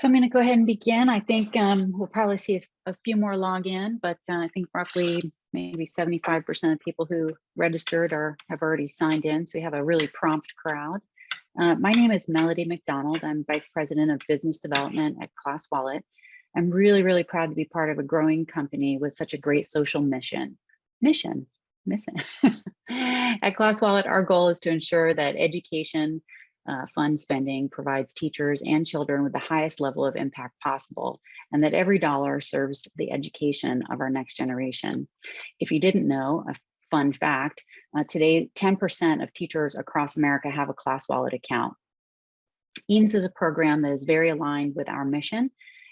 So I'm going to go ahead and begin. I think we'll probably see a few more log in, but I think roughly maybe 75% of people who registered have already signed in. So we have a really prompt crowd. My name is Melody McDonald. I'm Vice President of Business Development at ClassWallet. I'm really, really proud to be part of a growing company with such a great social mission. At ClassWallet, our goal is to ensure that education fund spending provides teachers and children with the highest level of impact possible, and that every dollar serves the education of our next generation. If you didn't know, a fun fact, today 10% of teachers across America have a ClassWallet account. EANS is a program that is very aligned with our mission,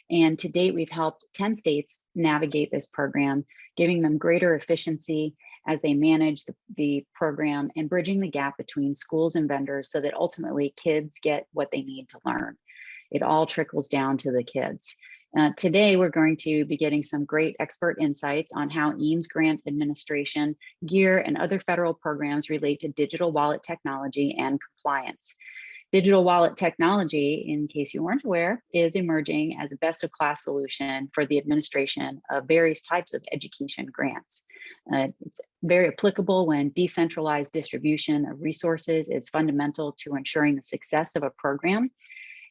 and to date we've helped 10 states navigate this program, giving them greater efficiency as they manage the program and bridging the gap between schools and vendors so that ultimately kids get what they need to learn. It all trickles down to the kids. Today, we're going to be getting some great expert insights on how EANS grant administration, GEAR, and other federal programs relate to digital wallet technology and compliance. Digital wallet technology, in case you weren't aware, is emerging as a best-of-class solution for the administration of various types of education grants. It's very applicable when decentralized distribution of resources is fundamental to ensuring the success of a program,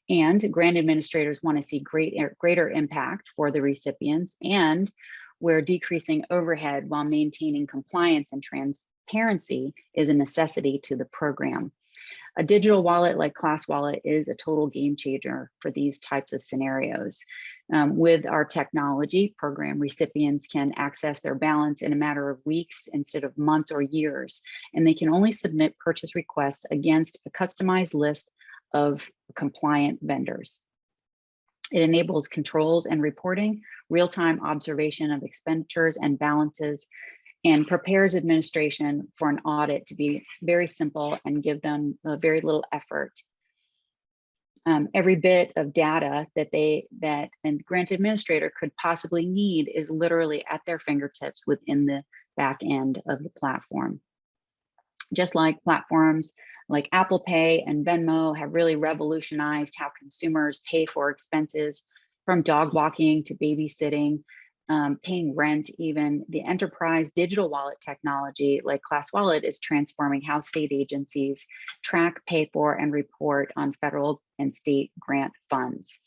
and grant administrators want to see greater impact for the recipients, and where decreasing overhead while maintaining compliance and transparency is a necessity to the program. A digital wallet like ClassWallet is a total game changer for these types of scenarios. With our technology, program recipients can access their balance in a matter of weeks instead of months or years, and they can only submit purchase requests against a customized list of compliant vendors. It enables controls and reporting, real-time observation of expenditures and balances, and prepares administration for an audit to be very simple and give them very little effort. Every bit of data that a grant administrator could possibly need is literally at their fingertips within the back end of the platform. Just like platforms like Apple Pay and Venmo have really revolutionized how consumers pay for expenses, from dog walking to babysitting, paying rent even, the enterprise digital wallet technology like ClassWallet is transforming how state agencies track, pay for, and report on federal and state grant funds.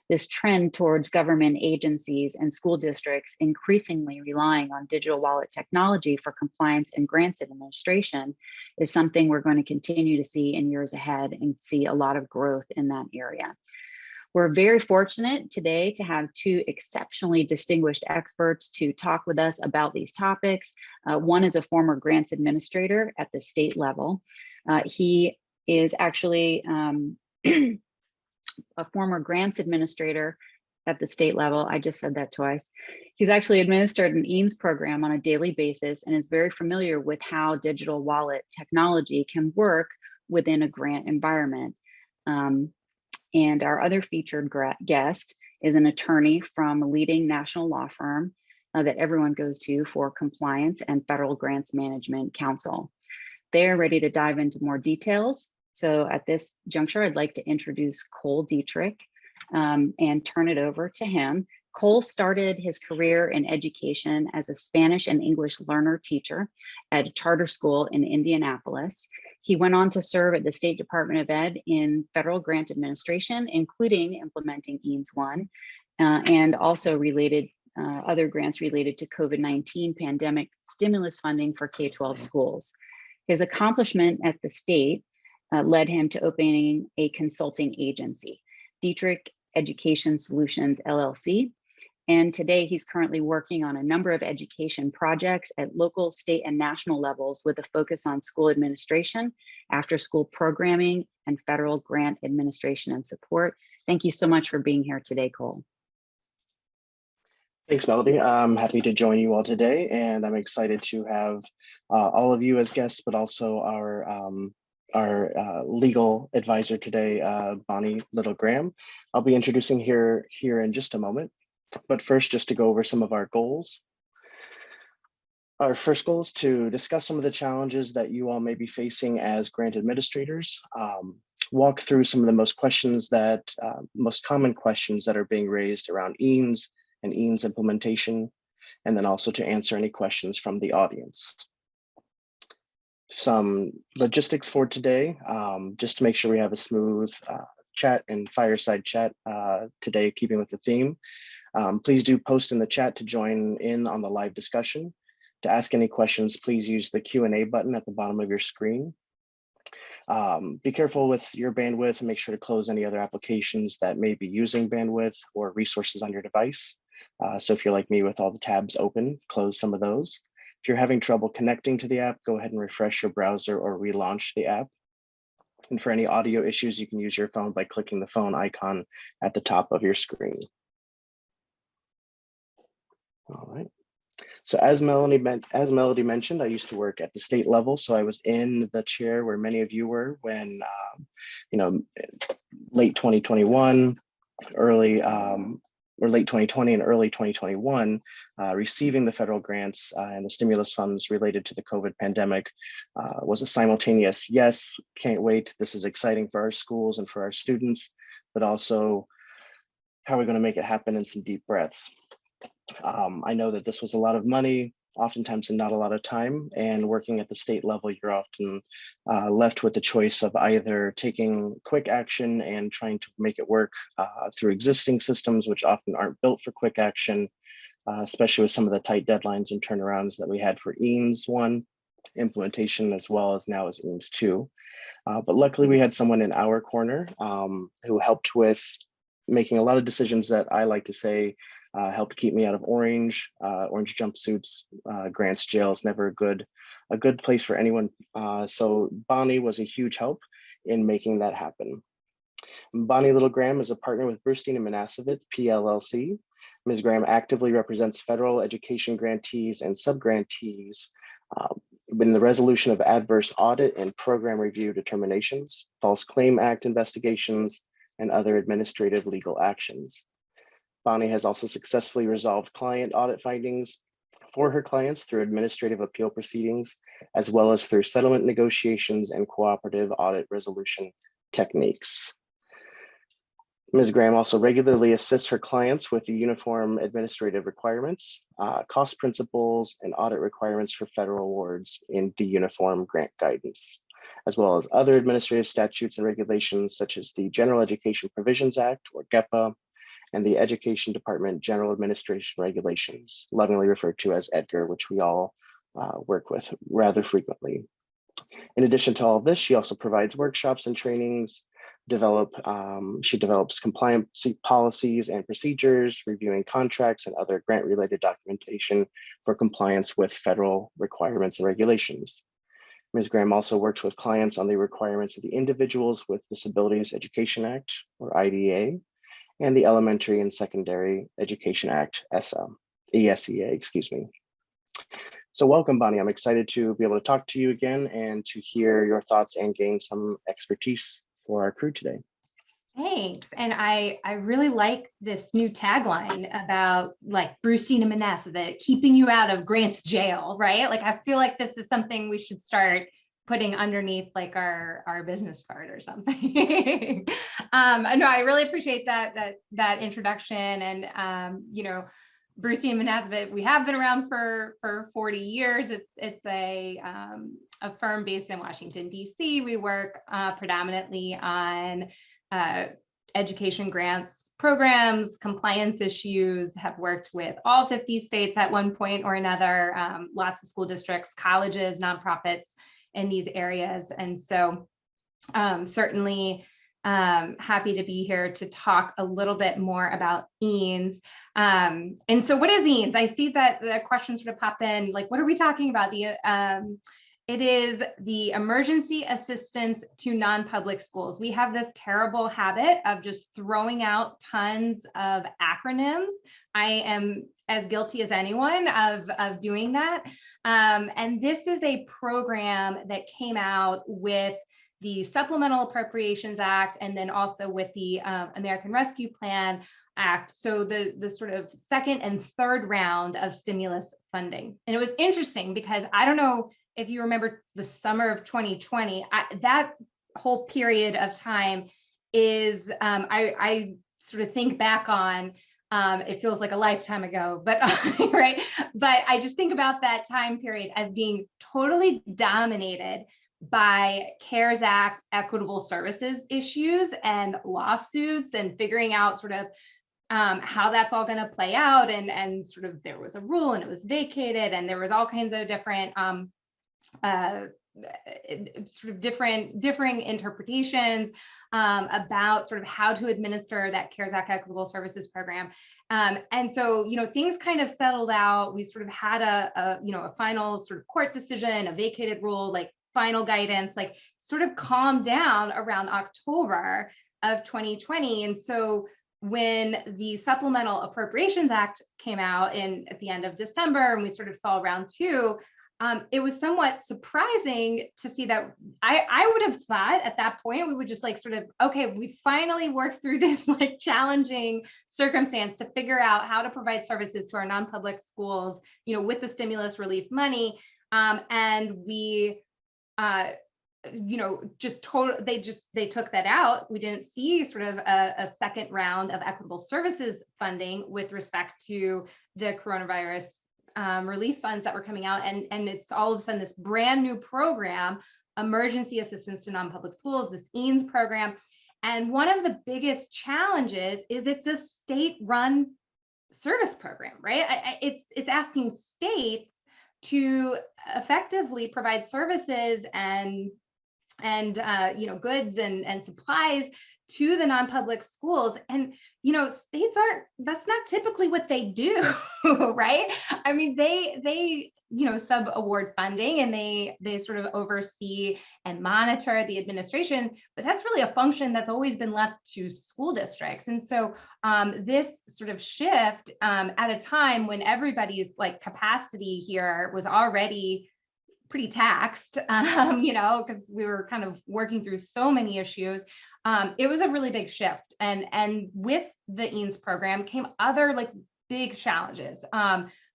This trend towards government agencies and school districts increasingly relying on digital wallet technology for compliance and grants administration is something we're going to continue to see in years ahead and see a lot of growth in that area. We're very fortunate today to have two exceptionally distinguished experts to talk with us about these topics. One is a former grants administrator at the state level. He is actually a former grants administrator at the state level. I just said that twice. He's actually administered an EANS program on a daily basis and is very familiar with how digital wallet technology can work within a grant environment. And our other featured guest is an attorney from a leading national law firm that everyone goes to for compliance and federal grants management counsel. They're ready to dive into more details. So at this juncture, I'd like to introduce Cole Dietrich and turn it over to him. Cole started his career in education as a Spanish and English learner teacher at a charter school in Indianapolis. He went on to serve at the State Department of Ed in federal grant administration, including implementing EANS 1, and also related other grants related to COVID-19 pandemic stimulus funding for K-12 schools. His accomplishment at the state led him to opening a consulting agency, Dietrich Education Solutions, LLC. And today he's currently working on a number of education projects at local, state, and national levels with a focus on school administration, after school programming, and federal grant administration and support. Thank you so much for being here today, Cole. Thanks, Melody. I'm happy to join you all today, and I'm excited to have all of you as guests, but also our legal advisor today, Bonnie Little-Graham. I'll be introducing here in just a moment. But first, just to go over some of our goals. Our first goal is to discuss some of the challenges that you all may be facing as grant administrators. walk through some of the most common questions that are being raised around EANS and EANS implementation, and then also to answer any questions from the audience. Some logistics for today, just to make sure we have a smooth chat and fireside chat today, keeping with the theme. Please do post in the chat to join in on the live discussion. To ask any questions, please use the Q&A button at the bottom of your screen. Be careful with your bandwidth and make sure to close any other applications that may be using bandwidth or resources on your device. So if you're like me with all the tabs open, close some of those. If you're having trouble connecting to the app, go ahead and refresh your browser or relaunch the app. And for any audio issues, you can use your phone by clicking the phone icon at the top of your screen. All right. So as Melody mentioned, I used to work at the state level. So I was in the chair where many of you were when, late 2021, late 2020 and early 2021, receiving the federal grants and the stimulus funds related to the COVID pandemic was a simultaneous, yes, can't wait, this is exciting for our schools and for our students, but also how are we going to make it happen, in some deep breaths. I know that this was a lot of money, oftentimes not a lot of time, and working at the state level, you're often left with the choice of either taking quick action and trying to make it work through existing systems, which often aren't built for quick action, especially with some of the tight deadlines and turnarounds that we had for EANS 1 implementation, as well as now as EANS 2. But luckily we had someone in our corner who helped with making a lot of decisions that I like to say helped keep me out of orange jumpsuits, grants, jails, never a good place for anyone. So Bonnie was a huge help in making that happen. Bonnie Little Graham is a partner with Brustein and Manasevit, PLLC. Ms. Graham actively represents federal education grantees and subgrantees in the resolution of adverse audit and program review determinations, False Claim Act investigations, and other administrative legal actions. Bonnie has also successfully resolved client audit findings for her clients through administrative appeal proceedings, as well as through settlement negotiations and cooperative audit resolution techniques. Ms. Graham also regularly assists her clients with the uniform administrative requirements, cost principles, and audit requirements for federal awards in the uniform grant guidance, as well as other administrative statutes and regulations such as the General Education Provisions Act, or GEPA, and the Education Department General Administration Regulations, lovingly referred to as EDGAR, which we all work with rather frequently. In addition to all of this, she also provides workshops and trainings. She develops compliance policies and procedures, reviewing contracts and other grant-related documentation for compliance with federal requirements and regulations. Ms. Graham also works with clients on the requirements of the Individuals with Disabilities Education Act, or IDEA, and the Elementary and Secondary Education Act, ESEA, excuse me. So welcome, Bonnie. I'm excited to be able to talk to you again and to hear your thoughts and gain some expertise for our crew today. Thanks. And I really like this new tagline about like Brustein and Manasevit, keeping you out of grants jail, right? Like, I feel like this is something we should start putting underneath like our business card or something. No, I really appreciate that introduction. And Brustein and Manasevit, we have been around for 40 years. It's a firm based in Washington, D.C. We work predominantly on education grants programs, compliance issues, have worked with all 50 states at one point or another, lots of school districts, colleges, nonprofits in these areas. And so certainly happy to be here to talk a little bit more about EANS. And so what is EANS? I see that the questions sort of pop in, like, what are we talking about? It is the Emergency Assistance to Non-Public Schools. We have this terrible habit of just throwing out tons of acronyms. I am as guilty as anyone of doing that. And this is a program that came out with the Supplemental Appropriations Act, and then also with the American Rescue Plan Act. So the sort of second and third round of stimulus funding. And it was interesting because I don't know if you remember the summer of 2020, that whole period of time is, I sort of think back on, it feels like a lifetime ago, but right. But I just think about that time period as being totally dominated by CARES Act, Equitable Services issues and lawsuits, and figuring out sort of how that's all going to play out. And sort of, there was a rule and it was vacated, and there was all kinds of different sort of differing interpretations about sort of how to administer that CARES Act Equitable Services program. And so, things kind of settled out. We sort of had a final sort of court decision, a vacated rule, like final guidance, like sort of calmed down around October of 2020. And so when the Supplemental Appropriations Act came out at the end of December, and we sort of saw round two, it was somewhat surprising to see that I would have thought at that point we would just like sort of, okay, we finally worked through this like challenging circumstance to figure out how to provide services to our non-public schools, with the stimulus relief money. And we, they took that out. We didn't see sort of a second round of equitable services funding with respect to the coronavirus relief funds that were coming out, and it's all of a sudden this brand new program, emergency assistance to non-public schools, this EANS program. And one of the biggest challenges is it's a state-run service program, right? It's asking states to effectively provide services and goods and supplies to the non-public schools. And, states that's not typically what they do, right? I mean, they sub-award funding, and they sort of oversee and monitor the administration, but that's really a function that's always been left to school districts. And so this sort of shift at a time when everybody's like capacity here was already pretty taxed, because we were kind of working through so many issues. It was a really big shift. And with the EANS program came other like big challenges.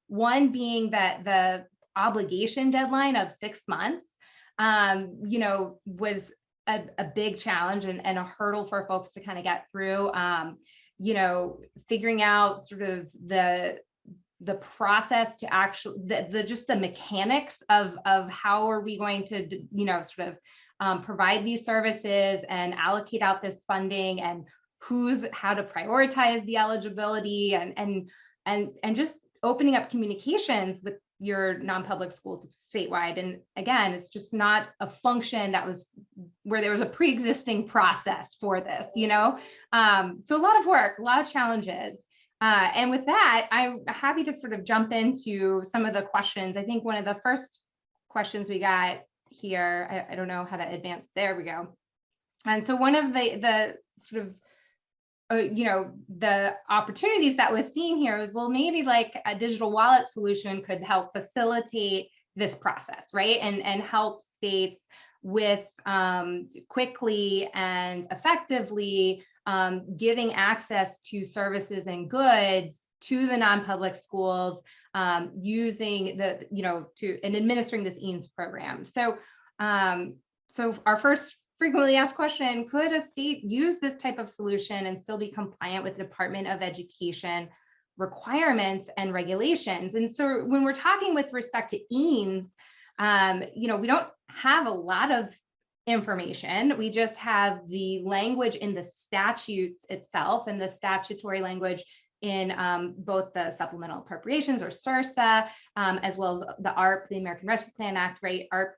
One being that the obligation deadline of 6 months, was a big challenge and a hurdle for folks to kind of get through. Figuring out sort of the process to actually just the mechanics of how are we going to provide these services and allocate out this funding, and how to prioritize the eligibility, and just opening up communications with your non-public schools statewide. And again, it's just not a function that was where there was a pre-existing process for this, so a lot of work, a lot of challenges. And with that, I'm happy to sort of jump into some of the questions. I think one of the first questions we got here, I don't know how to advance. There we go. And so one of the sort of, the opportunities that was seen here is, well, maybe like a digital wallet solution could help facilitate this process, right? And help states with quickly and effectively giving access to services and goods to the non-public schools, using and administering this EANS program. So, so our first frequently asked question: could a state use this type of solution and still be compliant with the Department of Education requirements and regulations? And so, when we're talking with respect to EANS, we don't have a lot of information. We just have the language in the statutes itself and the statutory language in both the Supplemental Appropriations, or SRSA, as well as the ARP, the American Rescue Plan Act, right? ARP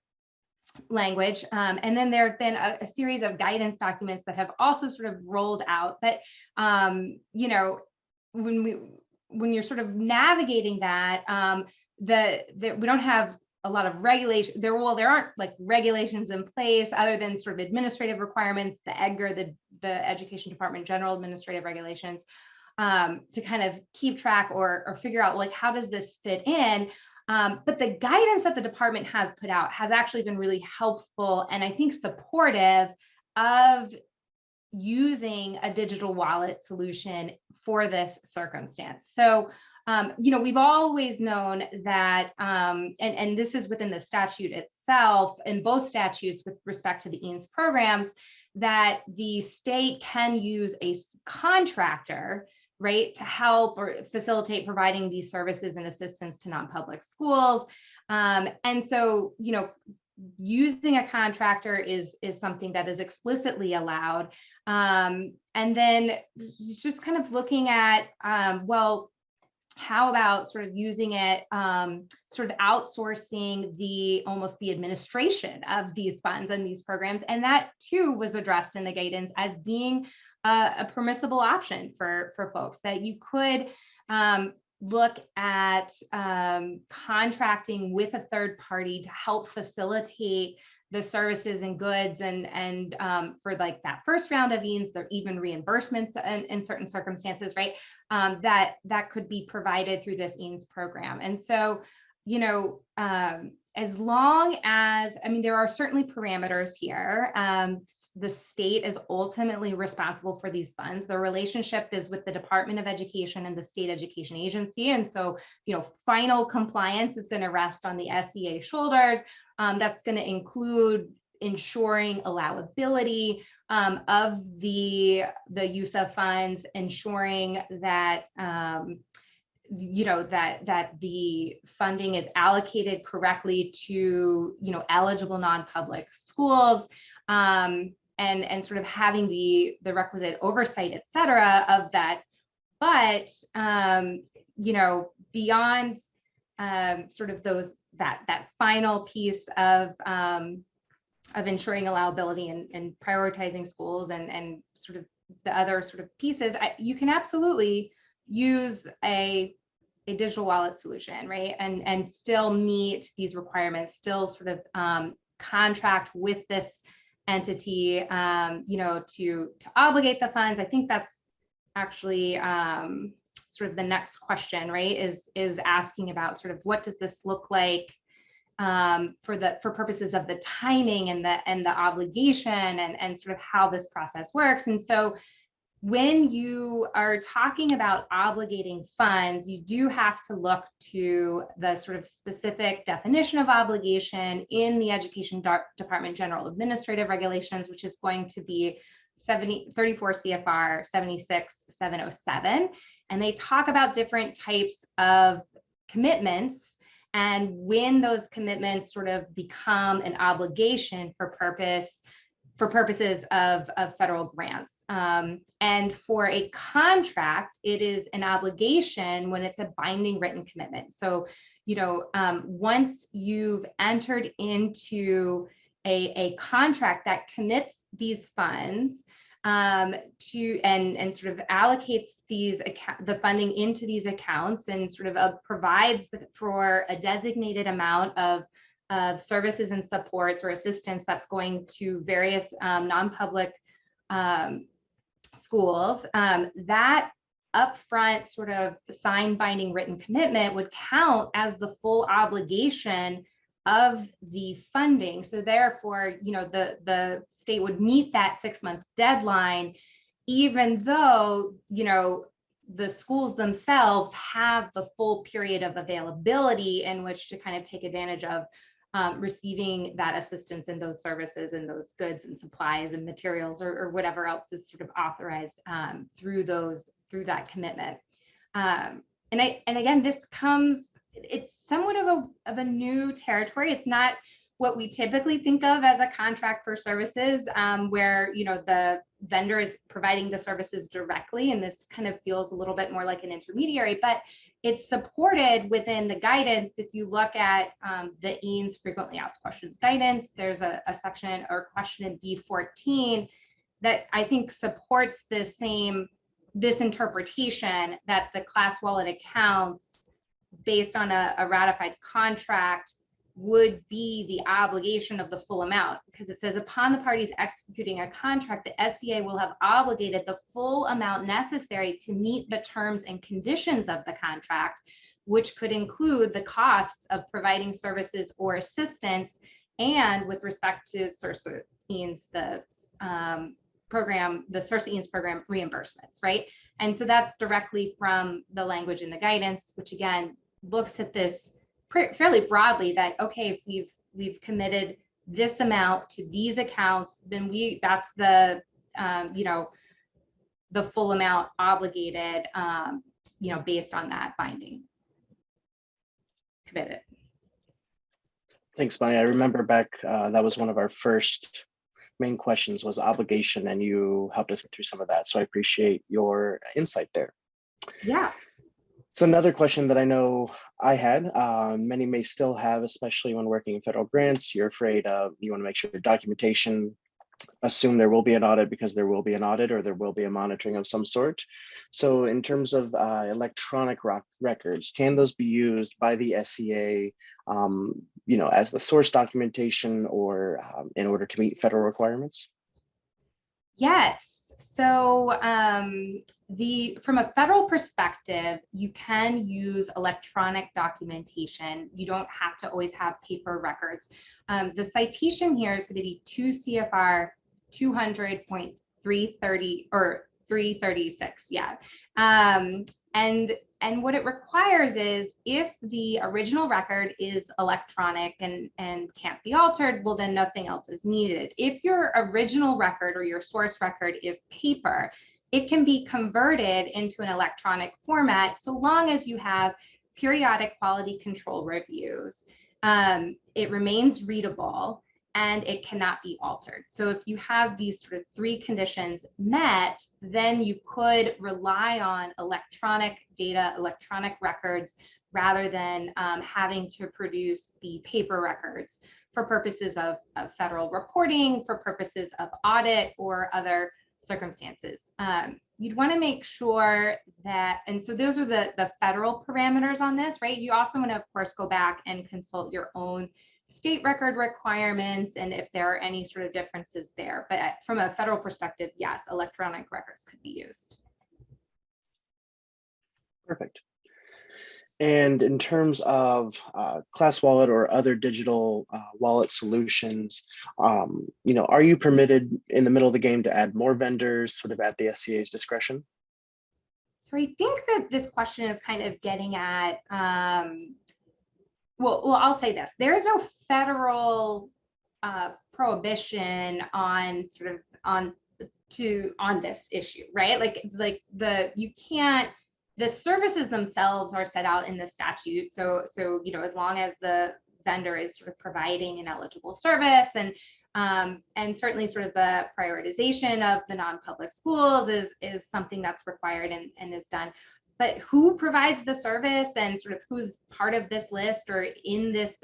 language. And then there have been a series of guidance documents that have also sort of rolled out. But, when you're sort of navigating that, we don't have a lot of regulation there. Well, there aren't like regulations in place other than sort of administrative requirements, the EDGAR, the Education Department General Administrative Regulations, to kind of keep track or figure out like, how does this fit in? But the guidance that the department has put out has actually been really helpful, and I think supportive of using a digital wallet solution for this circumstance. So we've always known that, and this is within the statute itself, in both statutes with respect to the EANS programs, that the state can use a contractor, right, to help or facilitate providing these services and assistance to non-public schools. And so, using a contractor is something that is explicitly allowed. And then just kind of looking at, well, how about sort of using it, sort of outsourcing the administration of these funds and these programs. And that too was addressed in the guidance as being a permissible option for folks, that you could look at contracting with a third party to help facilitate the services and goods, and for like that first round of EANS, there are even reimbursements in certain circumstances, right? That could be provided through this EANS program. And so, as long as, there are certainly parameters here. The state is ultimately responsible for these funds. The relationship is with the Department of Education and the state education agency. And so, final compliance is going to rest on the SEA shoulders. That's going to include ensuring allowability of the use of funds, ensuring that that the funding is allocated correctly to eligible non-public schools, and sort of having the requisite oversight, et cetera, of that. But beyond sort of that final piece of ensuring allowability and prioritizing schools and sort of the other sort of pieces, you can absolutely use a digital wallet solution, right? And still meet these requirements, still sort of contract with this entity, to obligate the funds. I think that's actually sort of the next question, right? Is asking about sort of what does this look like for purposes of the timing and the obligation and sort of how this process works. And so when you are talking about obligating funds, you do have to look to the sort of specific definition of obligation in the Education Department General Administrative Regulations, which is going to be 34 CFR 76707. And they talk about different types of commitments and when those commitments sort of become an obligation for purposes of federal grants. And for a contract, it is an obligation when it's a binding written commitment. So, once you've entered into a contract that commits these funds to and sort of allocates the funding into these accounts and sort of provides for a designated amount of services and supports or assistance that's going to various non-public schools, that upfront sort of signed binding written commitment would count as the full obligation of the funding. So therefore, the state would meet that 6-month deadline, even though, the schools themselves have the full period of availability in which to kind of take advantage of receiving that assistance and those services and those goods and supplies and materials or whatever else is sort of authorized through that commitment. And again, it's somewhat of a new territory. It's not what we typically think of as a contract for services, where the vendor is providing the services directly, and this kind of feels a little bit more like an intermediary, but it's supported within the guidance. If you look at the EANS frequently asked questions guidance, there's a section or question in B14 that I think supports this interpretation that the ClassWallet accounts based on a ratified contract would be the obligation of the full amount, because it says upon the parties executing a contract, the SEA will have obligated the full amount necessary to meet the terms and conditions of the contract, which could include the costs of providing services or assistance, and with respect to EANS, the program, the EANS program reimbursements, right? And so that's directly from the language in the guidance, which again looks at this fairly broadly, that okay, if we've committed this amount to these accounts, then that's the the full amount obligated, based on that binding committed. Thanks, Bonnie. I remember back, that was one of our first main questions was obligation, and you helped us through some of that. So I appreciate your insight there. Yeah. So another question that I know I had, many may still have, especially when working in federal grants, you're afraid of, you want to make sure your documentation, assume there will be an audit because there will be an audit or there will be a monitoring of some sort. So in terms of electronic records, can those be used by the SEA, as the source documentation or in order to meet federal requirements? Yes. So from a federal perspective, you can use electronic documentation. You don't have to always have paper records. The citation here is going to be 2 CFR 200.330 or 336. Yeah. And what it requires is if the original record is electronic and can't be altered, well, then nothing else is needed. If your original record or your source record is paper, it can be converted into an electronic format so long as you have periodic quality control reviews. It remains readable and it cannot be altered. So if you have these sort of 3 conditions met, then you could rely on electronic data, electronic records, rather than having to produce the paper records for purposes of federal reporting, for purposes of audit or other circumstances. You'd want to make sure that, and so those are the federal parameters on this, right? You also want to, of course, go back and consult your own state record requirements and if there are any sort of differences there. But from a federal perspective, yes, electronic records could be used. Perfect. And in terms of ClassWallet or other digital wallet solutions, are you permitted in the middle of the game to add more vendors sort of at the SCA's discretion? So I think that this question is kind of getting at, well, I'll say this. There's no federal prohibition on sort of on this issue, right? You can't. The services themselves are set out in the statute. So as long as the vendor is sort of providing an eligible service, and certainly sort of the prioritization of the non-public schools is something that's required and is done. But who provides the service and sort of who's part of this list or in this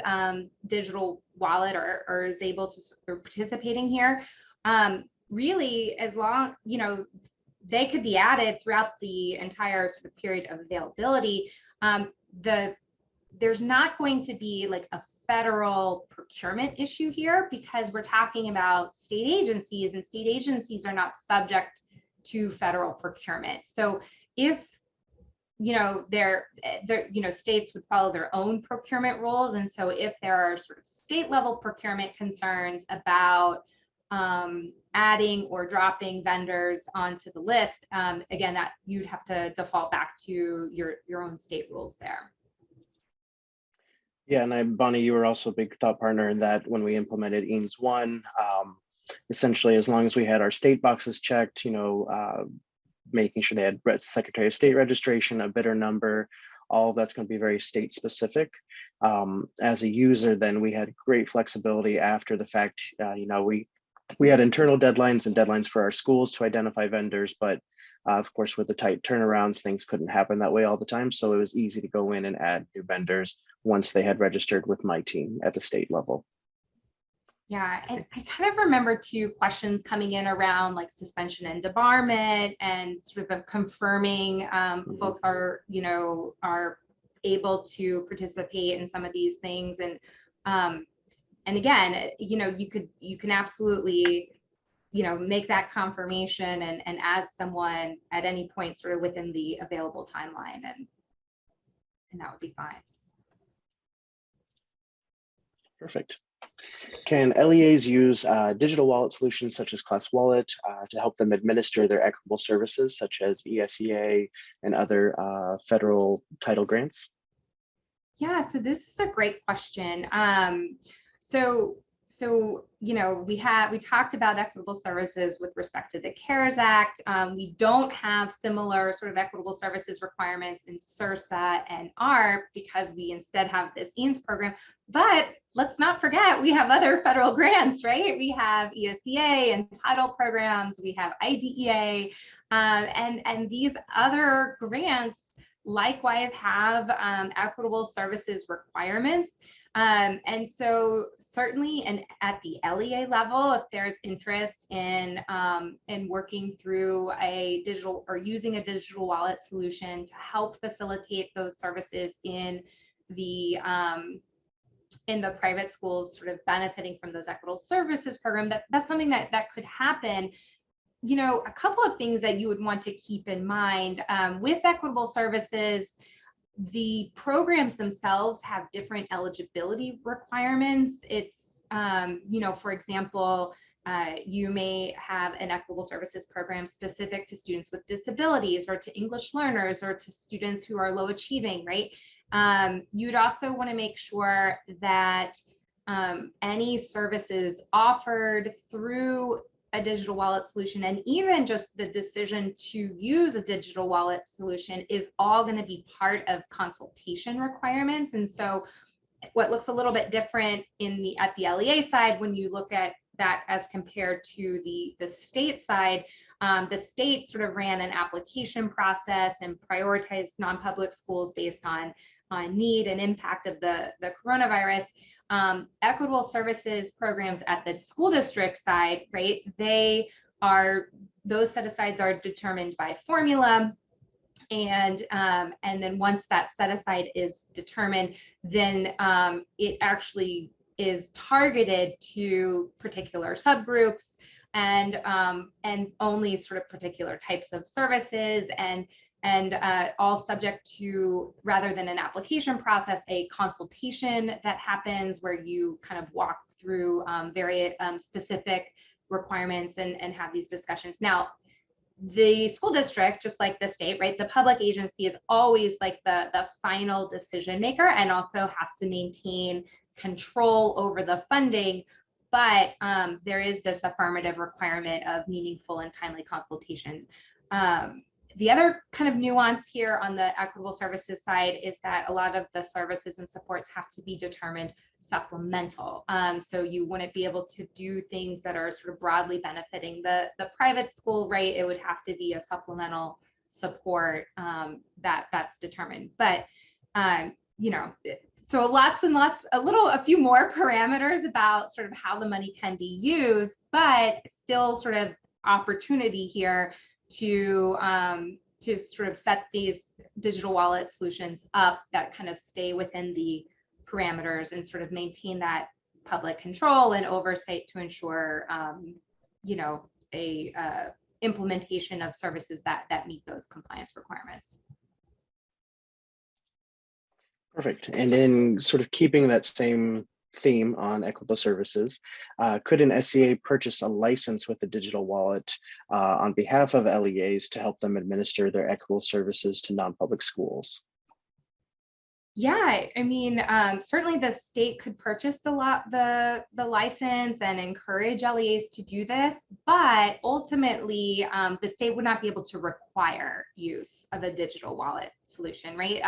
digital wallet or is able to or participating here, really, as long, they could be added throughout the entire sort of period of availability. There's not going to be like a federal procurement issue here because we're talking about state agencies, and state agencies are not subject to federal procurement. So if states would follow their own procurement rules. And so if there are sort of state level procurement concerns about adding or dropping vendors onto the list, again, that you'd have to default back to your own state rules there. Yeah, and Bonnie, you were also a big thought partner in that when we implemented EANS 1, essentially, as long as we had our state boxes checked, making sure they had Secretary of State registration, a bidder number, all of that's going to be very state specific. As a user, then we had great flexibility after the fact. We had internal deadlines and deadlines for our schools to identify vendors, but of course, with the tight turnarounds, things couldn't happen that way all the time. So it was easy to go in and add new vendors once they had registered with my team at the state level. Yeah, and I kind of remember 2 questions coming in around like suspension and debarment and sort of confirming folks are able to participate in some of these things. And again, you can absolutely, make that confirmation and add someone at any point sort of within the available timeline, and that would be fine. Perfect. Can LEAs use digital wallet solutions such as ClassWallet to help them administer their equitable services such as ESEA and other federal title grants? Yeah, so this is a great question. So you know, we talked about equitable services with respect to the CARES Act. We don't have similar sort of equitable services requirements in SURSA and ARP because we instead have this EANS program. But let's not forget, we have other federal grants, right? We have ESEA and title programs, we have IDEA, and these other grants likewise have equitable services requirements. And so certainly, and at the LEA level, if there's interest in working through a digital or using a digital wallet solution to help facilitate those services in the private schools, sort of benefiting from those equitable services program, that's something that could happen. You know, a couple of things that you would want to keep in mind with equitable services. The programs themselves have different eligibility requirements. It's, you know, for example, you may have an equitable services program specific to students with disabilities or to English learners or to students who are low achieving, right? You'd also want to make sure that any services offered through a digital wallet solution, and even just the decision to use a digital wallet solution, is all going to be part of consultation requirements. And so what looks a little bit different at the LEA side, when you look at that as compared to the state side, the state sort of ran an application process and prioritized non-public schools based on need and impact of the coronavirus. Equitable services programs at the school district side, right? Those set-asides are determined by formula, and then once that set-aside is determined, then it actually is targeted to particular subgroups and only sort of particular types of services, and all subject to, rather than an application process, a consultation that happens where you kind of walk through very specific requirements and have these discussions. Now, the school district, just like the state, right, the public agency is always like the final decision maker and also has to maintain control over the funding. But there is this affirmative requirement of meaningful and timely consultation. The other kind of nuance here on the equitable services side is that a lot of the services and supports have to be determined supplemental. So you wouldn't be able to do things that are sort of broadly benefiting the private school, right? It would have to be a supplemental support that's determined. But, you know, so lots and lots, a few more parameters about sort of how the money can be used, but still sort of opportunity here to sort of set these digital wallet solutions up that kind of stay within the parameters and sort of maintain that public control and oversight to ensure, you know, a implementation of services that meet those compliance requirements. Perfect. And in sort of keeping that same theme on equitable services, could an SCA purchase a license with a digital wallet on behalf of LEAs to help them administer their equitable services to non-public schools? Yeah, I mean, certainly the state could purchase the license and encourage LEAs to do this, but ultimately the state would not be able to require use of a digital wallet solution, right?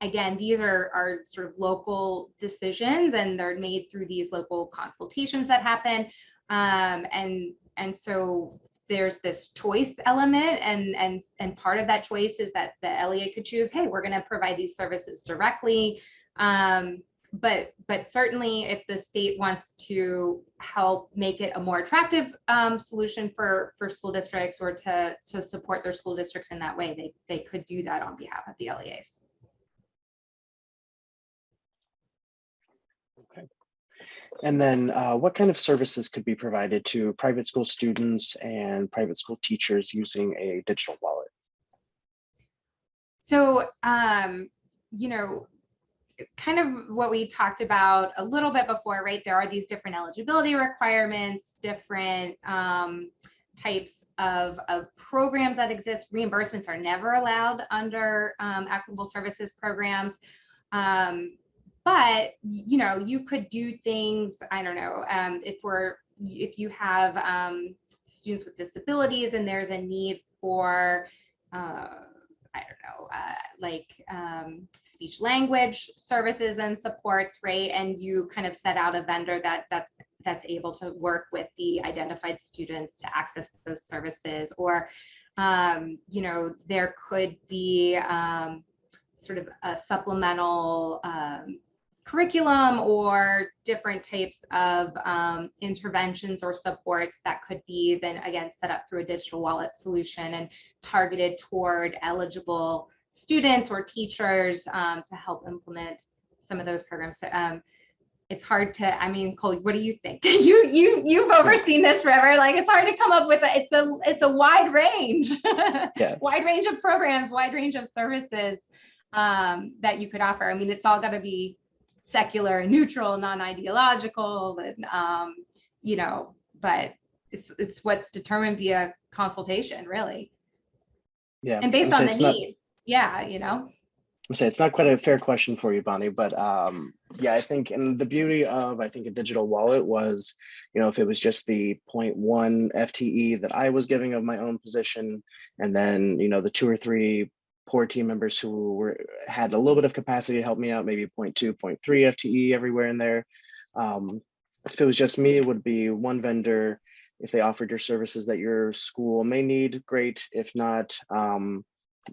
Again, these are sort of local decisions, and they're made through these local consultations that happen, and so there's this choice element, and part of that choice is that the LEA could choose, hey, we're going to provide these services directly, but certainly if the state wants to help make it a more attractive solution for school districts, or to support their school districts in that way, they could do that on behalf of the LEAs. Okay. And then what kind of services could be provided to private school students and private school teachers using a digital wallet? So, you know, kind of what we talked about a little bit before, right? There are these different eligibility requirements, different types of programs that exist. Reimbursements are never allowed under equitable services programs. But, you know, you could do things, I don't know, if you have students with disabilities and there's a need for, I don't know, speech language services and supports, right? And you kind of set out a vendor that's able to work with the identified students to access those services. Or, you know, there could be sort of a supplemental curriculum or different types of interventions or supports that could be then again set up through a digital wallet solution and targeted toward eligible students or teachers to help implement some of those programs. It's hard to, I mean, Cole, what do you think? You've overseen this forever. Like, it's hard to come up with it's a wide range, wide range of programs, wide range of services that you could offer. I mean, it's all got to be secular and neutral, non-ideological, and you know, but it's what's determined via consultation, really. Yeah, and based on the needs. Yeah, you know. I'm saying it's not quite a fair question for you, Bonnie, but yeah, I think, and the beauty of, I think, a digital wallet was, you know, if it was just the 0.1 FTE that I was giving of my own position, and then, you know, the 2 or 3 poor team members who had a little bit of capacity to help me out, maybe 0.2, 0.3 FTE everywhere in there. If it was just me, it would be one vendor. If they offered your services that your school may need, great. If not,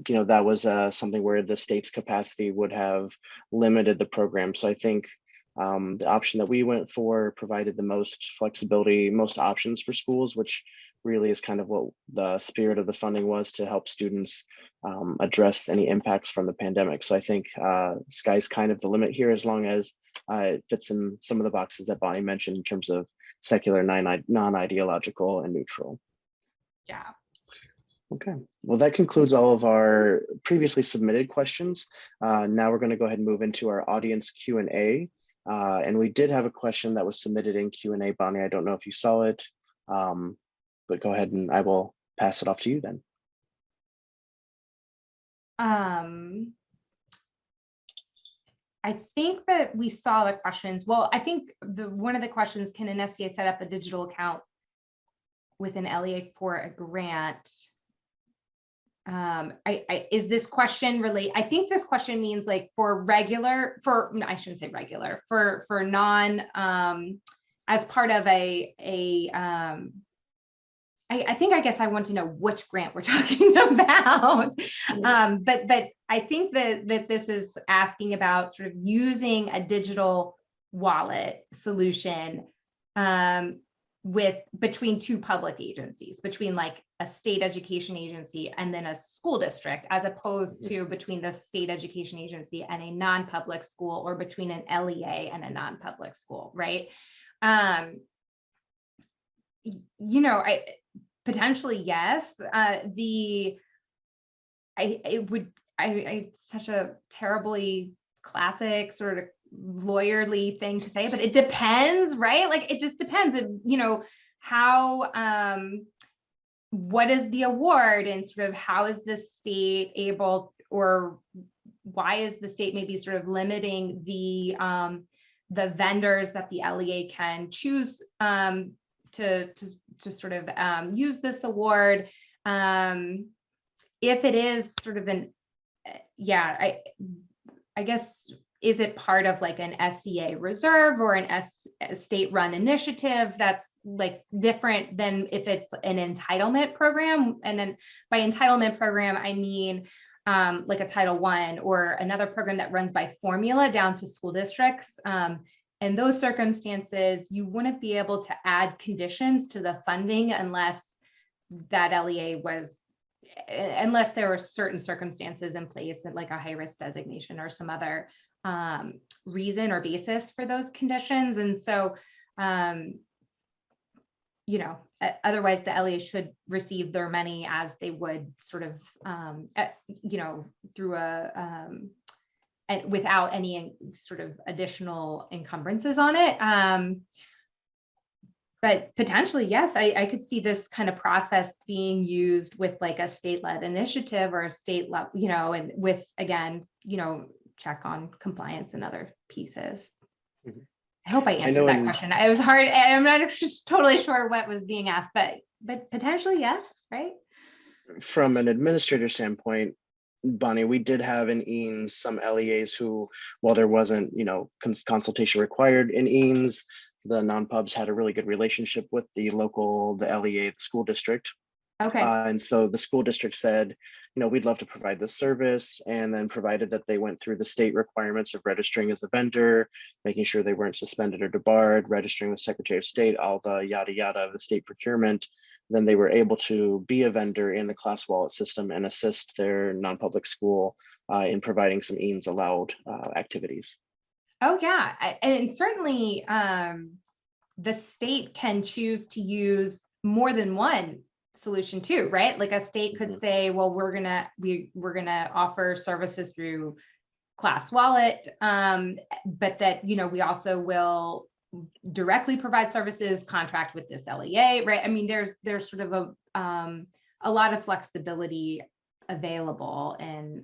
you know, that was something where the state's capacity would have limited the program. So I think the option that we went for provided the most flexibility, most options for schools, which really is kind of what the spirit of the funding was, to help students address any impacts from the pandemic. So I think sky's kind of the limit here, as long as it fits in some of the boxes that Bonnie mentioned in terms of secular, non-ideological, and neutral. Yeah. Okay, well, that concludes all of our previously submitted questions. Now we're going to go ahead and move into our audience Q&A. And we did have a question that was submitted in Q&A, Bonnie. I don't know if you saw it, but go ahead and I will pass it off to you then. I think that we saw the questions. Well, I think one of the questions, can an SCA set up a digital account with an LEA for a grant? Is this question really, I think this question means like for regular, no, I shouldn't say regular, for non, as part of I guess I want to know which grant we're talking about. But I think that this is asking about sort of using a digital wallet solution between 2 public agencies, between like a state education agency and then a school district, as opposed to between the state education agency and a non-public school, or between an LEA and a non-public school, right? You know, potentially, yes. It's such a terribly classic sort of lawyerly thing to say, but it depends, right? Like, it just depends, you know, how, what is the award, and sort of how is the state able, or why is the state maybe sort of limiting the vendors that the LEA can choose to sort of use this award. If it is sort of an, yeah, I guess, is it part of like an SCA reserve or a state-run initiative that's like different than if it's an entitlement program? And then by entitlement program, I mean like a Title I or another program that runs by formula down to school districts. In those circumstances, you wouldn't be able to add conditions to the funding unless that LEA was, unless there were certain circumstances in place, like a high-risk designation or some other reason or basis for those conditions. And so, you know, otherwise the LEA should receive their money as they would sort of, you know, through a without any sort of additional encumbrances on it. But potentially, yes, I could see this kind of process being used with like a state-led initiative or a state level, you know, and with, again, you know, check on compliance and other pieces. Mhm. I hope I answered that question. It was hard. I'm not just totally sure what was being asked, but potentially, yes, right? From an administrator standpoint, Bonnie, we did have in EANS some LEAs who, while there wasn't, you know, consultation required in EANS, the non-pubs had a really good relationship with the LEA, the school district. Okay. And so the school district said, you know, we'd love to provide this service, and then provided that they went through the state requirements of registering as a vendor, making sure they weren't suspended or debarred, registering with Secretary of State, all the yada yada of the state procurement, then they were able to be a vendor in the ClassWallet system and assist their non-public school in providing some EANS allowed activities. Oh yeah, and certainly the state can choose to use more than one solution too, right? Like a state could say, well, we're gonna offer services through ClassWallet, but that, you know, we also will directly provide services, contract with this LEA, right? I mean, there's sort of a lot of flexibility available in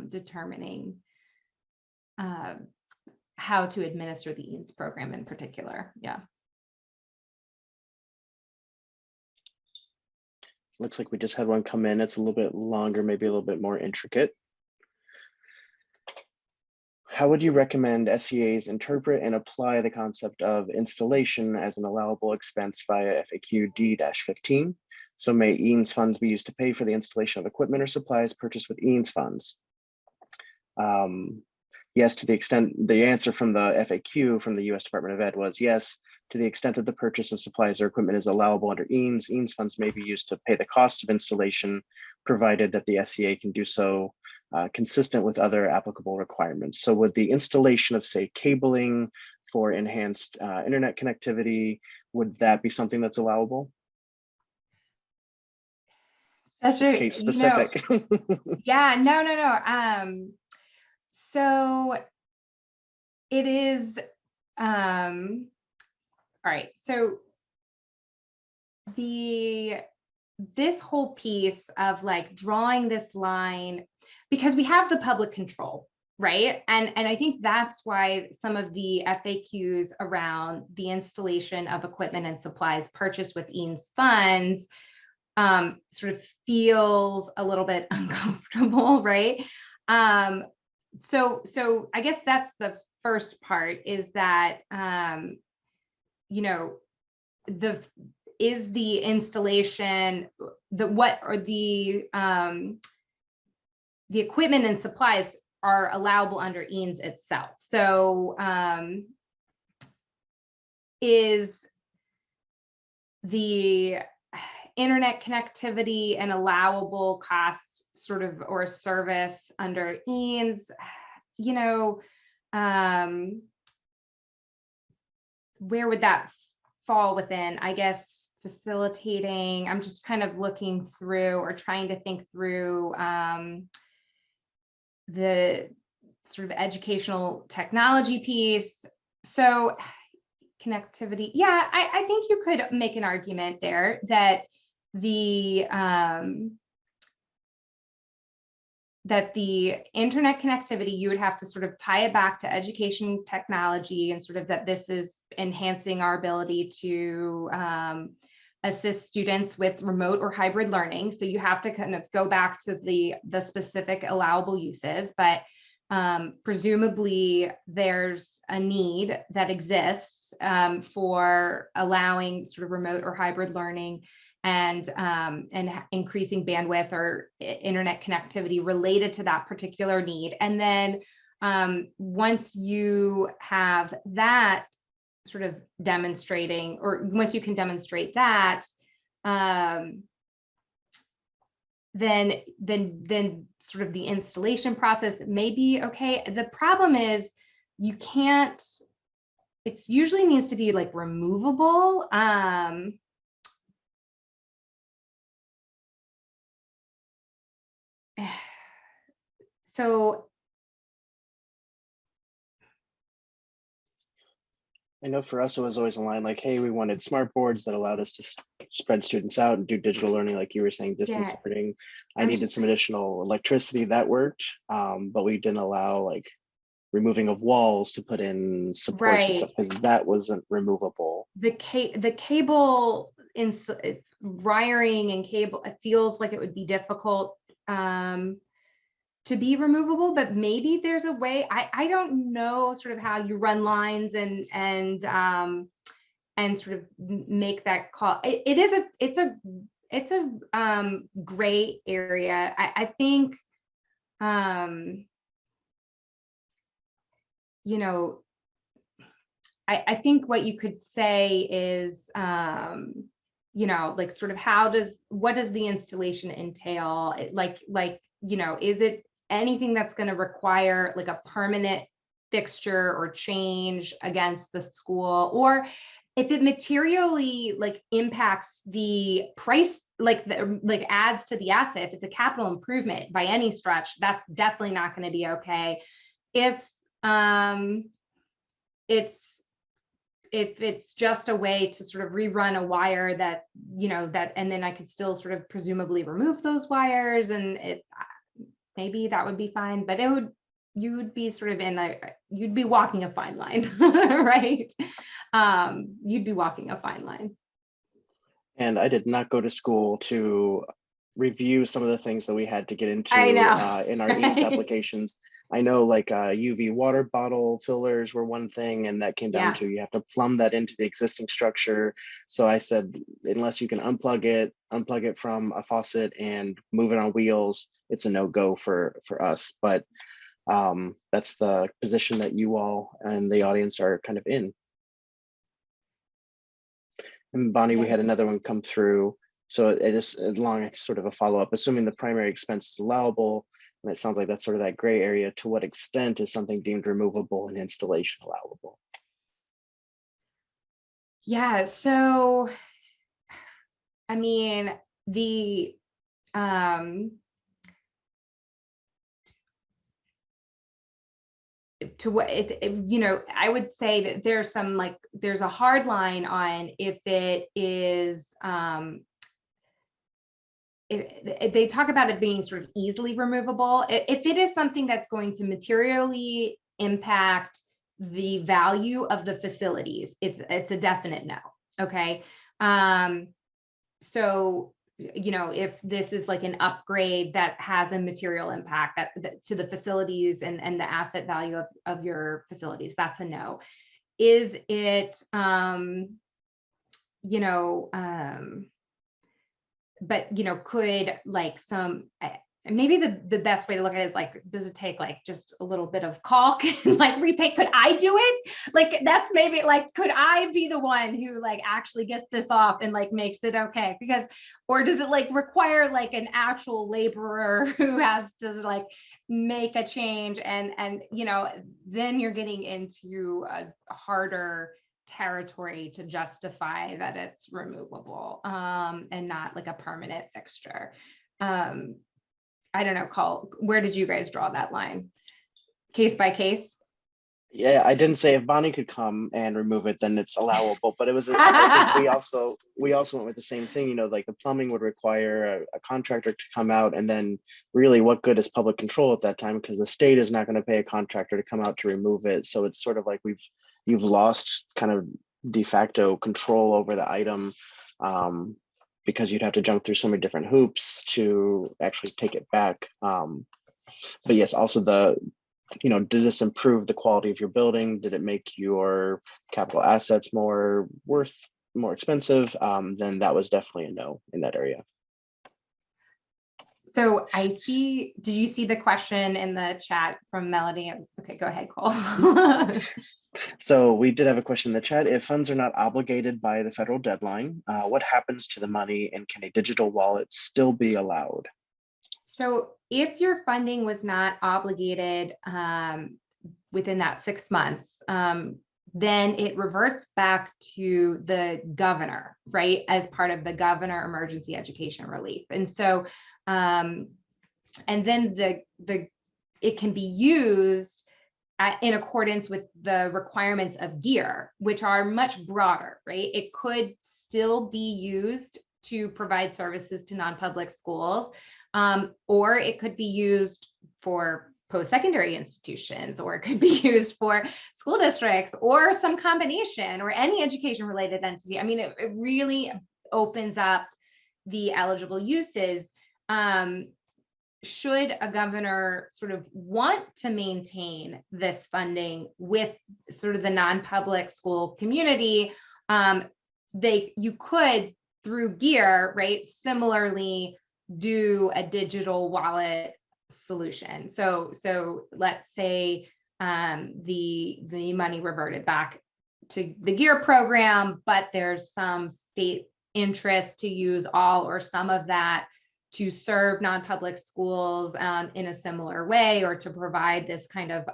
determining how to administer the EANS program in particular. Yeah. Looks like we just had one come in. It's a little bit longer, maybe a little bit more intricate. How would you recommend SEAs interpret and apply the concept of installation as an allowable expense via FAQ D-15? So may EANS funds be used to pay for the installation of equipment or supplies purchased with EANS funds? Yes, to the extent, the answer from the FAQ from the US Department of Ed was yes, to the extent that the purchase of supplies or equipment is allowable under EANS, EANS funds may be used to pay the cost of installation, provided that the SEA can do so consistent with other applicable requirements. So would the installation of, say, cabling for enhanced internet connectivity, would that be something that's allowable? That's It's case specific. You know, yeah, no. So it is, all right. So this whole piece of like drawing this line, because we have the public control, right? And I think that's why some of the FAQs around the installation of equipment and supplies purchased with EANS funds sort of feels a little bit uncomfortable, right? So I guess that's the first part, is that, you know, is the installation, the equipment and supplies are allowable under EANS itself. So is the internet connectivity an allowable cost sort of, or service under EANS? You know, where would that fall within? I guess facilitating, I'm just kind of looking through or trying to think through the sort of educational technology piece. So connectivity, yeah, I think you could make an argument there that the internet connectivity, you would have to sort of tie it back to education technology, and sort of that this is enhancing our ability to assist students with remote or hybrid learning. So you have to kind of go back to the specific allowable uses, but presumably there's a need that exists for allowing sort of remote or hybrid learning and increasing bandwidth or internet connectivity related to that particular need. And then once you have that sort of demonstrating, or once you can demonstrate that, then sort of the installation process may be okay. The problem is you can't, it usually needs to be like removable. So I know for us, it was always a line like, hey, we wanted smart boards that allowed us to spread students out and do digital learning, like you were saying, distance Yeah, learning. I I'm needed just some additional electricity that worked, but we didn't allow like removing of walls to put in supports and stuff right. because that wasn't removable. The cable wiring and cable, it feels like it would be difficult to be removable, but maybe there's a way. I don't know sort of how you run lines and sort of make that call. It's a gray area. I think you know, I think what you could say is you know, like sort of what does the installation entail? You know, is it anything that's going to require like a permanent fixture or change against the school, or if it materially like impacts the price, like adds to the asset, if it's a capital improvement by any stretch, that's definitely not going to be okay. If it's just a way to sort of rerun a wire that, you know, and then I could still sort of presumably remove those wires, and maybe that would be fine, but you would be sort of you'd be walking a fine line, right? You'd be walking a fine line. And I did not go to school to review some of the things that we had to get into I know. in our EANS applications. I know like UV water bottle fillers were one thing, and that came down Yeah. to you have to plumb that into the existing structure. So I said, unless you can unplug it from a faucet and move it on wheels, it's a no-go for us. But that's the position that you all and the audience are kind of in. And Bonnie, we had another one come through. So it is along sort of a follow-up, assuming the primary expense is allowable, and it sounds like that's sort of that gray area. To what extent is something deemed removable and installation allowable? Yeah, so I mean, to what you know, I would say that there's a hard line on if it is if they talk about it being sort of easily removable. If it is something that's going to materially impact the value of the facilities, it's a definite no. Okay. So, you know, if this is like an upgrade that has a material impact that to the facilities and the asset value of your facilities, that's a no. Is it, you know, but, you know, could like maybe the best way to look at it is like, does it take like just a little bit of caulk and like repaint? Could I do it? Like, that's maybe like, could I be the one who like actually gets this off and like makes it okay? Because, or does it like require like an actual laborer who has to like make a change, and you know, then you're getting into a harder territory to justify that it's removable and not like a permanent fixture. I don't know, where did you guys draw that line? Case by case? Yeah, I didn't say if Bonnie could come and remove it, then it's allowable. But it was, I think we also went with the same thing. You know, like the plumbing would require a contractor to come out, and then really, what good is public control at that time? Because the state is not going to pay a contractor to come out to remove it. So it's sort of like you've lost kind of de facto control over the item, because you'd have to jump through so many different hoops to actually take it back. But yes, also you know, did this improve the quality of your building? Did it make your capital assets more expensive? Then that was definitely a no in that area. So did you see the question in the chat from Melody? Okay, go ahead, Cole. So we did have a question in the chat. If funds are not obligated by the federal deadline, what happens to the money, and can a digital wallet still be allowed? So if your funding was not obligated within that 6 months, then it reverts back to the governor, right? As part of the governor emergency education relief. And so, and then it can be used in accordance with the requirements of GEAR, which are much broader, right? It could still be used to provide services to non-public schools, or it could be used for post-secondary institutions, or it could be used for school districts, or some combination, or any education-related entity. I mean, it really opens up the eligible uses. Should a governor sort of want to maintain this funding with sort of the non-public school community, you could, through GEAR, right, similarly do a digital wallet solution. So let's say the money reverted back to the GEAR program, but there's some state interest to use all or some of that to serve non-public schools in a similar way, or to provide this kind of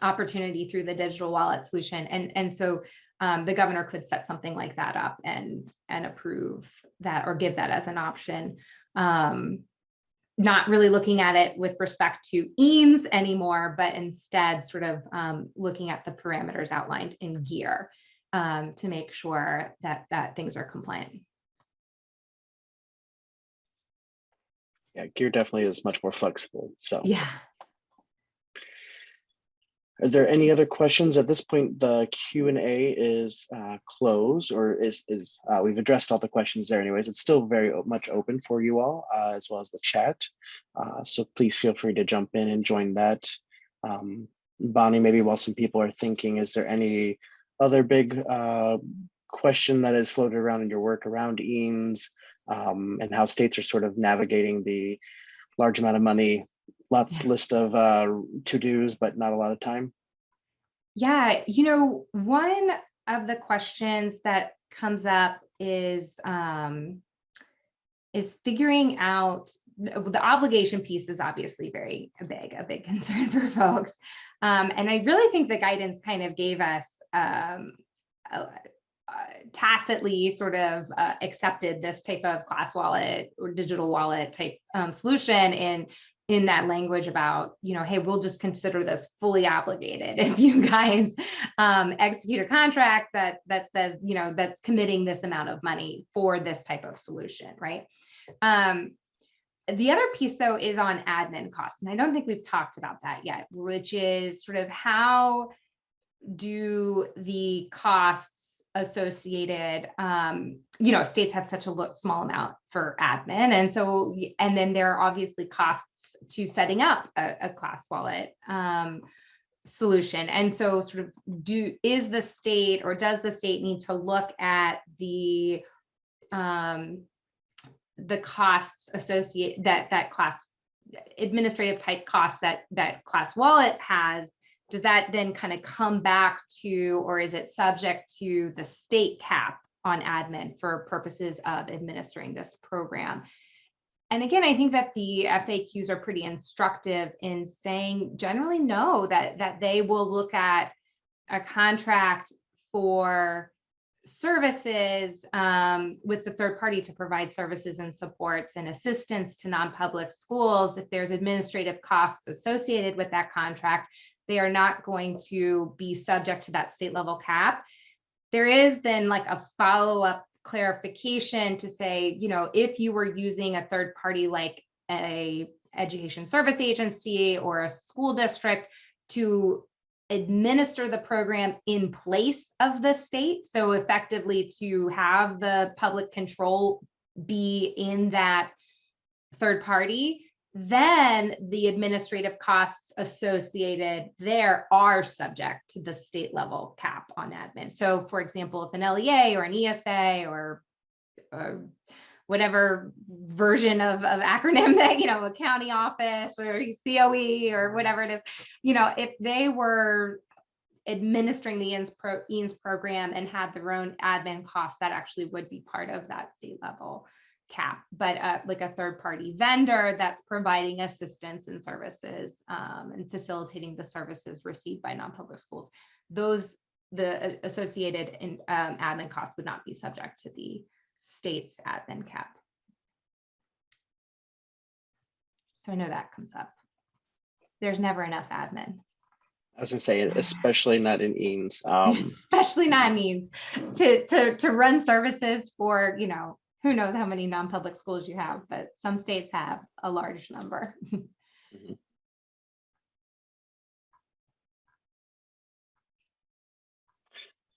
opportunity through the digital wallet solution. And so the governor could set something like that up and approve that, or give that as an option. Not really looking at it with respect to EANS anymore, but instead sort of looking at the parameters outlined in GEAR to make sure that things are compliant. Yeah, GEAR definitely is much more flexible. So yeah. Are there any other questions at this point? The Q&A is closed, or is we've addressed all the questions there anyways. It's still very much open for you all, as well as the chat. So please feel free to jump in and join that. Bonnie, maybe while some people are thinking, is there any other big question that has floated around in your work around EANS, and how states are sort of navigating the large amount of money, list of to-dos, but not a lot of time? Yeah, one of the questions that comes up is figuring out the obligation piece is obviously a big concern for folks. And I really think the guidance kind of gave us tacitly sort of accepted this type of ClassWallet or digital wallet type solution in that language about, hey, we'll just consider this fully obligated if you guys execute a contract that says, that's committing this amount of money for this type of solution, right? The other piece, though, is on admin costs. And I don't think we've talked about that yet, which is sort of how do the costs associated, states have such a small amount for admin. And then there are obviously costs to setting up a ClassWallet solution. And so sort of does the state need to look at the costs associated that class administrative type costs that ClassWallet has? Does that then kind of come back to, or is it subject to the state cap on admin for purposes of administering this program? And again, I think that the FAQs are pretty instructive in saying generally no, that they will look at a contract for services with the third party to provide services and supports and assistance to non-public schools. If there's administrative costs associated with that contract, they are not going to be subject to that state level cap. There is then like a follow-up clarification to say, if you were using a third party like a education service agency or a school district to administer the program in place of the state, so effectively to have the public control be in that third party, then the administrative costs associated there are subject to the state level cap on admin. So for example, if an LEA or an ESA or whatever version of acronym that, a county office or COE or whatever it is, if they were administering the EANS program and had their own admin costs, that actually would be part of that state level cap. But like a third party vendor that's providing assistance and services and facilitating the services received by non-public schools, the associated admin costs would not be subject to the state's admin cap. So I know that comes up. There's never enough admin. I was gonna say, especially not in EANS. Especially not needs to run services for, you know, who knows how many non-public schools you have, but some states have a large number. Mhm.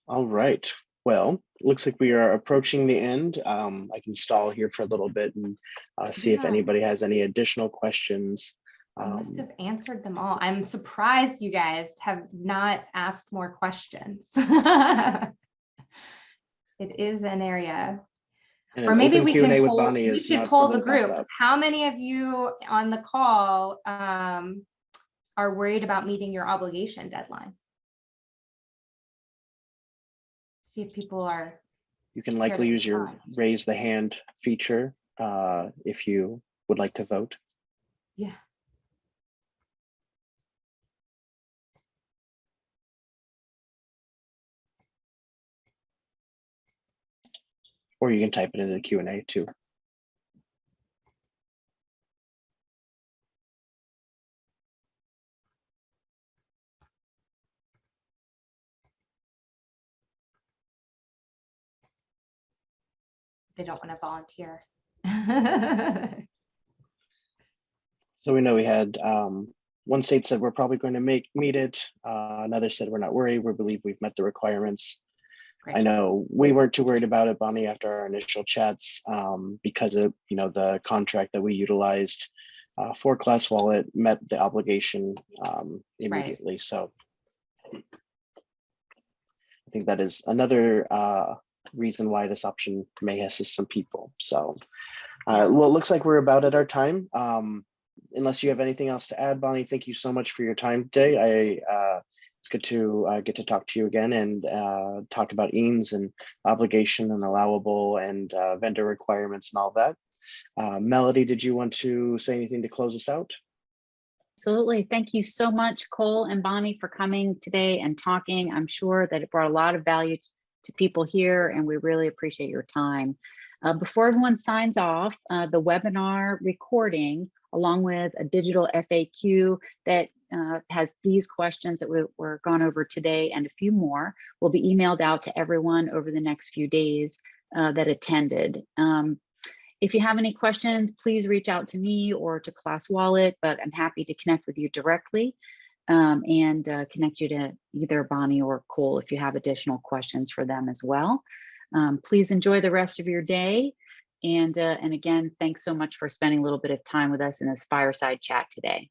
All right. Well, looks like we are approaching the end. I can stall here for a little bit and see if Yeah. anybody has any additional questions. I must have answered them all. I'm surprised you guys have not asked more questions. It is an area. And Or an maybe open we Q&A can with poll, Bonnie we is should not poll the something to pass group. up. How many of you on the call are worried about meeting your obligation deadline? See if people are. You can likely use your respond. raise the hand feature if you would like to vote. Yeah. Or you can type it into the Q&A too. They don't want to volunteer. So we know we had one state said we're probably going to meet it. Another said we're not worried. We believe we've met the requirements. Great. I know we weren't too worried about it, Bonnie, after our initial chats because of the contract that we utilized for ClassWallet met the obligation immediately. Right. So I think that is another reason why this option may assist some people. So well, it looks like we're about at our time. Unless you have anything else to add, Bonnie, thank you so much for your time today. It's good to get to talk to you again and talk about EANS and obligation and allowable and vendor requirements and all that. Melody, did you want to say anything to close us out? Absolutely. Thank you so much, Cole and Bonnie, for coming today and talking. I'm sure that it brought a lot of value to people here, and we really appreciate your time. Before everyone signs off, the webinar recording, along with a digital FAQ that has these questions that were gone over today and a few more, will be emailed out to everyone over the next few days that attended. If you have any questions, please reach out to me or to ClassWallet, but I'm happy to connect with you directly and connect you to either Bonnie or Cole if you have additional questions for them as well. Please enjoy the rest of your day. And again, thanks so much for spending a little bit of time with us in this fireside chat today.